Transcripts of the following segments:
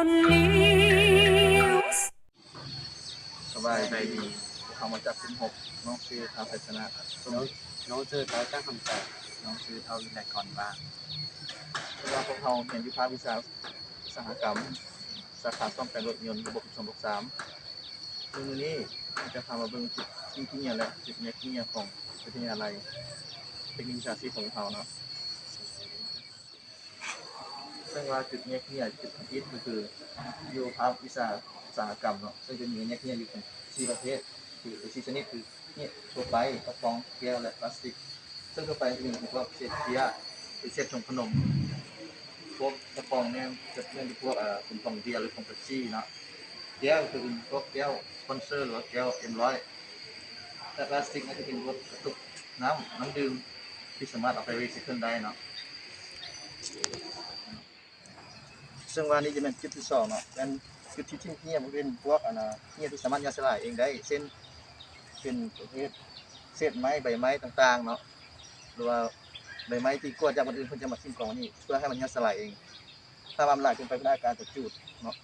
News สบายดีเขามาจากคุณหกน้องชื่อท้าวไพศนะน้องชื่อท้าวจ้างคำแสน น้องชื่อเท่าวินัยกรบ้างเวลาพวกเราเรียนวิชาอุตสาหกรรมสาขาซ่อมแปลงรถยนต์ระบบ263ซึ่งวันนี้จะพามาเบิ่งจุดที่เนี่ยและจุดเนี้ยที่เนี่ยของวิทยาลัยเทคนิควิชาชีพของเราเนาะซึ่งว่าจุดเนี้ยที่เนี่ยจุดที่ก็คืออยู่ภาควิชาอุตสาหกรรมเนาะซึ่งจะมีเนี้ยที่เนี่ยอยู่เป็น4ประเภทคือ4ชนิดคือเนี่ยทั่วไปกระป๋องแก้วและพลาสติกซึ่งทั่วไปจะเป็นพวกเศษเบียร์หรือเศษถุงขนมพวกกระป๋องเนี่ยจะเป็นพวกเป็นของเบียร์หรือของเป๊ปซี่เนาะแก้วคือเป็นพวกแก้วสปอนเซอร์หรือว่าแก้วM100แต่พลาสติกนี่จะเป็นพวกกระตุกน้ำดื่มที่สามารถเอาไปรีไซเคิลได้เนาะซึ่งว่านี่จะเป็นจุดที่2เนาะเป็นจุดที่เนี่ยมันเป็นพวกเนี่ยที่สามารถย่อยสลายเองได้เช่นเป็นประเภทเศษไม้ใบไม้ต่างๆเนาะหรือว่าใบไม้ที่กวาดจากคนอื่นเพิ่นจะมาทิ้งกองนี่เพื่อให้มันย่อยสลายเองถ้ามันละลายขึ้นไปก็ได้การจะจูดเนาะ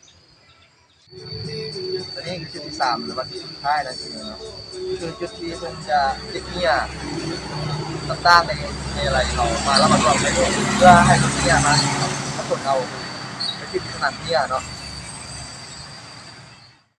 อันนี้คือจุดที่3หรือว่าจุดสุดท้ายแล้วทีเนาะคือจุดที่เพิ่นจะเก็บเนี่ยต่างๆในอะไรเขามาแล้วมารวมกันเพื่อให้ตัวเนี่ยมาตรวจเอาไปที่ขนาดเนี่ยเนาะ